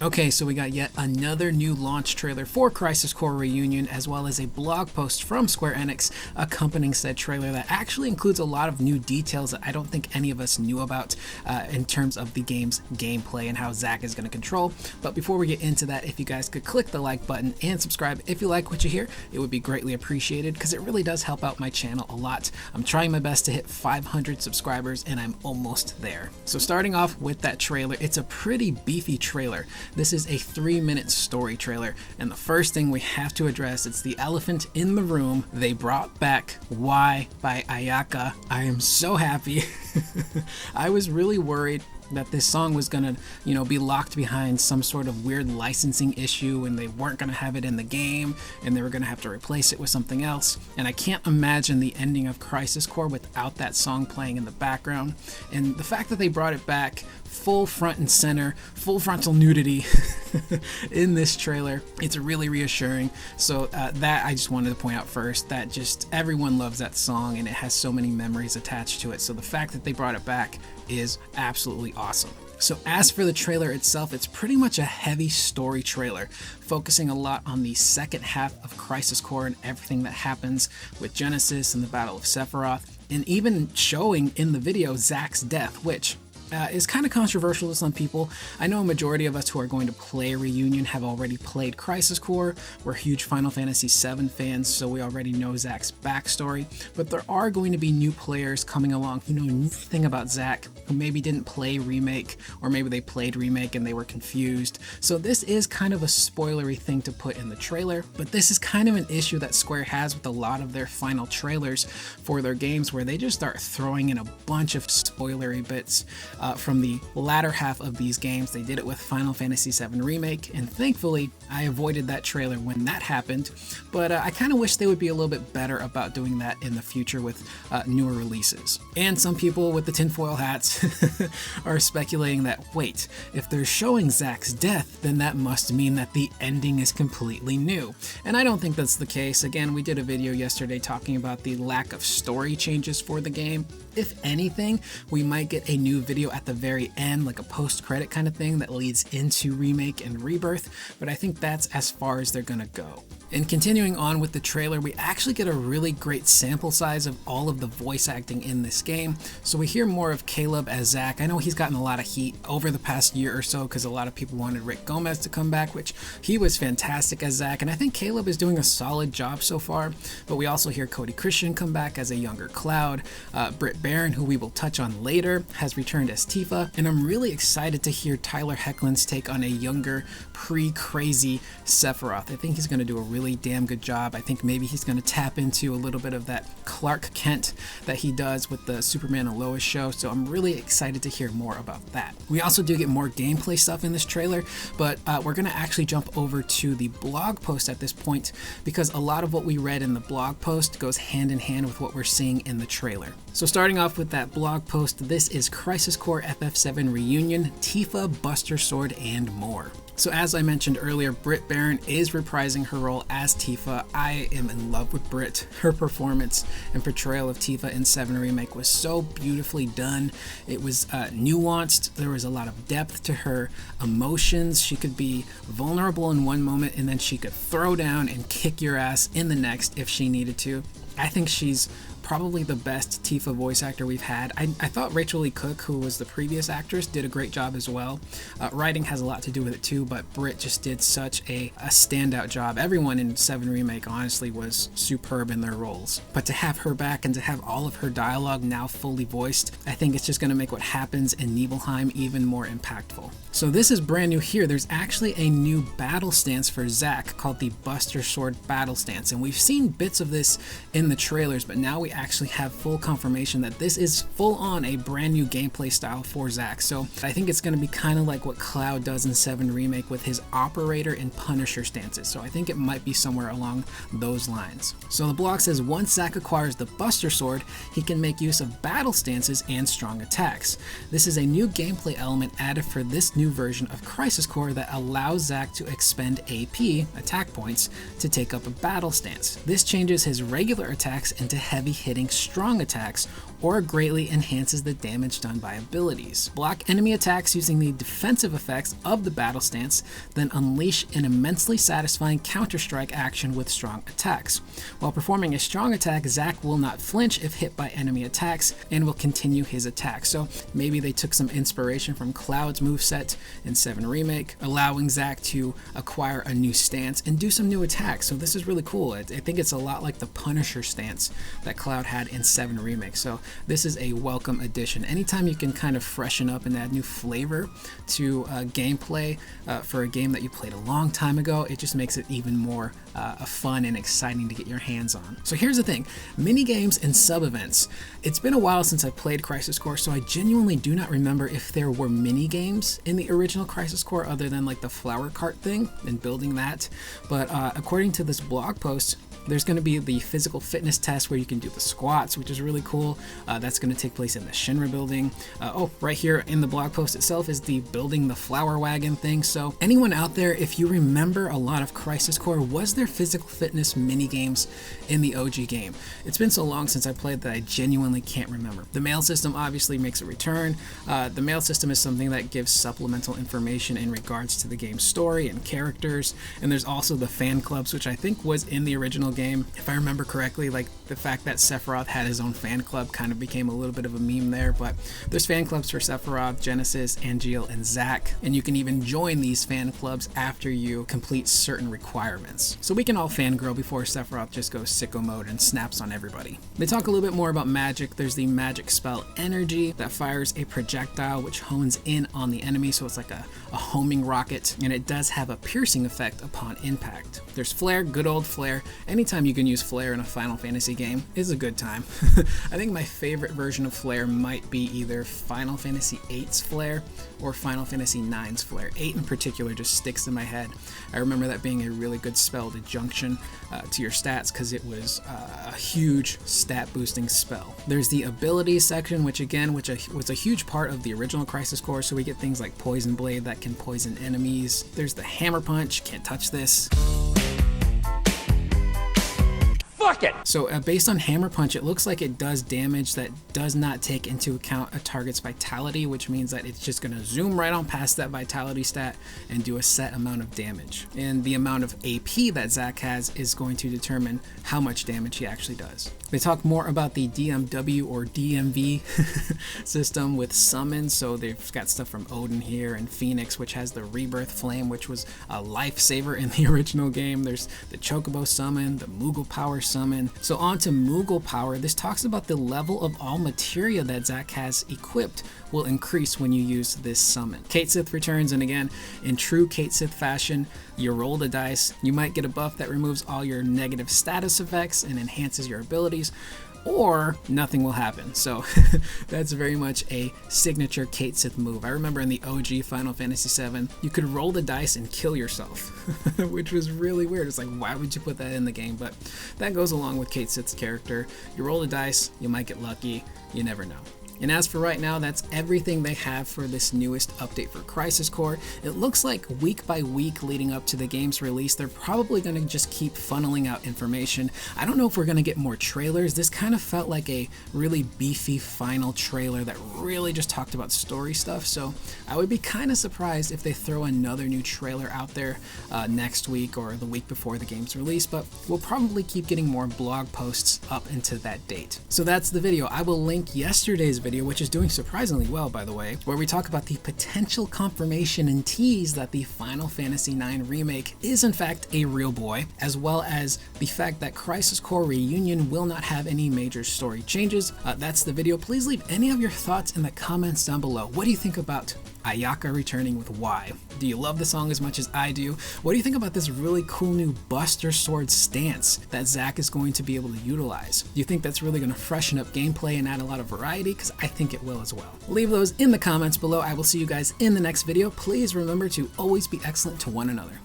Okay, so we got yet another new launch trailer for Crisis Core Reunion, as well as a blog post from Square Enix accompanying said trailer that actually includes a lot of new details that I don't think any of us knew about in terms of the game's gameplay and how Zack is going to control. But before we get into that, if you guys could click the like button and subscribe if you like what you hear, it would be greatly appreciated because it really does help out my channel a lot. I'm trying my best to hit 500 subscribers and I'm almost there. So starting off with that trailer, it's a pretty beefy trailer. This is a 3-minute story trailer, and the first thing we have to address is the elephant in the room. They brought back Why by Ayaka. I am so happy. I was really worried that this song was gonna, be locked behind some sort of weird licensing issue and they weren't gonna have it in the game and they were gonna have to replace it with something else. And I can't imagine the ending of Crisis Core without that song playing in the background. And the fact that they brought it back full front and center, full frontal nudity in this trailer, it's really reassuring. So that I just wanted to point out first, that just everyone loves that song and it has so many memories attached to it. So the fact that they brought it back is absolutely awesome. So as for the trailer itself, it's pretty much a heavy story trailer, focusing a lot on the second half of Crisis Core and everything that happens with Genesis and the Battle of Sephiroth, and even showing in the video Zack's death, which is kind of controversial to some people. I know a majority of us who are going to play Reunion have already played Crisis Core. We're huge Final Fantasy VII fans, so we already know Zack's backstory. But there are going to be new players coming along who know nothing about Zack, who maybe didn't play Remake, or maybe they played Remake and they were confused. So this is kind of a spoilery thing to put in the trailer, but this is kind of an issue that Square has with a lot of their final trailers for their games, where they just start throwing in a bunch of spoilery bits from the latter half of these games. They did it with Final Fantasy VII Remake, and thankfully I avoided that trailer when that happened, but I kind of wish they would be a little bit better about doing that in the future with newer releases. And some people with the tinfoil hats are speculating that, wait, if they're showing Zack's death, then that must mean that the ending is completely new. And I don't think that's the case. Again, we did a video yesterday talking about the lack of story changes for the game. If anything, we might get a new video at the very end, like a post-credit kind of thing that leads into Remake and Rebirth, but I think that's as far as they're gonna go. And continuing on with the trailer, we actually get a really great sample size of all of the voice acting in this game. So we hear more of Caleb as Zack. I know he's gotten a lot of heat over the past year or so because a lot of people wanted Rick Gomez to come back, which he was fantastic as Zack, and I think Caleb is doing a solid job so far. But we also hear Cody Christian come back as a younger Cloud. Britt Baron, who we will touch on later, has returned as Tifa, and I'm really excited to hear Tyler Hoechlin's take on a younger, pre-crazy Sephiroth. I think he's going to do a really damn good job. I think maybe he's going to tap into a little bit of that Clark Kent that he does with the Superman and Lois show, so I'm really excited to hear more about that. We also do get more gameplay stuff in this trailer, but we're going to actually jump over to the blog post at this point because a lot of what we read in the blog post goes hand in hand with what we're seeing in the trailer. So starting off with that blog post, this is Crisis Core FF7 Reunion, Tifa, Buster Sword, and more. So as I mentioned earlier, Britt Baron is reprising her role as Tifa. I am in love with Britt. Her performance and portrayal of Tifa in 7 Remake was so beautifully done. It was nuanced. There was a lot of depth to her emotions. She could be vulnerable in one moment and then she could throw down and kick your ass in the next if she needed to. I think she's probably the best Tifa voice actor we've had. I thought Rachel Lee Cook, who was the previous actress, did a great job as well. Writing has a lot to do with it too, but Britt just did such a standout job. Everyone in 7 Remake honestly was superb in their roles. But to have her back and to have all of her dialogue now fully voiced, I think it's just going to make what happens in Nibelheim even more impactful. So this is brand new here. There's actually a new battle stance for Zack called the Buster Sword battle stance, and we've seen bits of this in the trailers, but now we actually have full confirmation that this is full on a brand new gameplay style for Zack. So I think it's going to be kind of like what Cloud does in 7 Remake with his Operator and Punisher stances. So I think it might be somewhere along those lines. So the blog says once Zack acquires the Buster Sword, he can make use of battle stances and strong attacks. This is a new gameplay element added for this new version of Crisis Core that allows Zack to expend AP, attack points, to take up a battle stance. This changes his regular attacks into heavy hitting strong attacks or greatly enhances the damage done by abilities. Block enemy attacks using the defensive effects of the battle stance, then unleash an immensely satisfying counter-strike action with strong attacks. While performing a strong attack, Zack will not flinch if hit by enemy attacks and will continue his attack. So maybe they took some inspiration from Cloud's moveset in 7 Remake, allowing Zack to acquire a new stance and do some new attacks. So this is really cool. I think it's a lot like the Punisher stance that Cloud had in 7 Remake. So this is a welcome addition. Anytime you can kind of freshen up and add new flavor to gameplay for a game that you played a long time ago, it just makes it even more fun and exciting to get your hands on. So here's the thing, minigames and sub-events. It's been a while since I played Crisis Core, so I genuinely do not remember if there were minigames in the original Crisis Core other than like the flower cart thing and building that. But according to this blog post, there's going to be the physical fitness test where you can do the squats, which is really cool. That's going to take place in the Shinra building. Right here in the blog post itself is the building the flower wagon thing. So anyone out there, if you remember a lot of Crisis Core, was there physical fitness mini games in the OG game? It's been so long since I played that I genuinely can't remember. The mail system obviously makes a return. The mail system is something that gives supplemental information in regards to the game's story and characters. And there's also the fan clubs, which I think was in the original game. If I remember correctly, like the fact that Sephiroth had his own fan club kind of became a little bit of a meme there, but there's fan clubs for Sephiroth, Genesis, Angeal, and Zack, and you can even join these fan clubs after you complete certain requirements. So we can all fangirl before Sephiroth just goes sicko mode and snaps on everybody. They talk a little bit more about magic. There's the magic spell Energy that fires a projectile which hones in on the enemy, so it's like a homing rocket, and it does have a piercing effect upon impact. There's Flare, good old Flare. Anytime you can use Flare in a Final Fantasy game is a good time. I think my favorite version of Flare might be either Final Fantasy VIII's Flare or Final Fantasy IX's Flare. 8 in particular just sticks in my head. I remember that being a really good spell to junction to your stats because it was a huge stat boosting spell. There's the abilities section, which was a huge part of the original Crisis Core, so we get things like Poison Blade that can poison enemies. There's the Hammer Punch, can't touch this. Fuck it! So based on Hammer Punch, it looks like it does damage that does not take into account a target's vitality, which means that it's just going to zoom right on past that vitality stat and do a set amount of damage. And the amount of AP that Zack has is going to determine how much damage he actually does. They talk more about the DMW or DMV system with summons, so they've got stuff from Odin here and Phoenix, which has the Rebirth Flame, which was a lifesaver in the original game. There's the Chocobo summon, the Mughal Power summon. So on to Mughal Power. This talks about the level of all materia that Zack has equipped will increase when you use this summon. Cait Sith returns, and again, in true Cait Sith fashion, you roll the dice. You might get a buff that removes all your negative status effects and enhances your abilities, or nothing will happen. So that's very much a signature Cait Sith move. I remember in the OG Final Fantasy VII, you could roll the dice and kill yourself, which was really weird. It's like, why would you put that in the game? But that goes along with Cait Sith's character. You roll the dice, you might get lucky, you never know. And as for right now, that's everything they have for this newest update for Crisis Core. It looks like week by week leading up to the game's release, they're probably going to just keep funneling out information. I don't know if we're going to get more trailers. This kind of felt like a really beefy final trailer that really just talked about story stuff, so I would be kind of surprised if they throw another new trailer out there next week or the week before the game's release, but we'll probably keep getting more blog posts up into that date. So that's the video. I will link yesterday's video, which is doing surprisingly well, by the way, where we talk about the potential confirmation and tease that the Final Fantasy IX Remake is in fact a real boy, as well as the fact that Crisis Core Reunion will not have any major story changes. That's the video. Please leave any of your thoughts in the comments down below. What do you think about Ayaka returning with Y? Do you love the song as much as I do? What do you think about this really cool new Buster Sword stance that Zack is going to be able to utilize? Do you think that's really going to freshen up gameplay and add a lot of variety? Because I think it will as well. Leave those in the comments below. I will see you guys in the next video. Please remember to always be excellent to one another.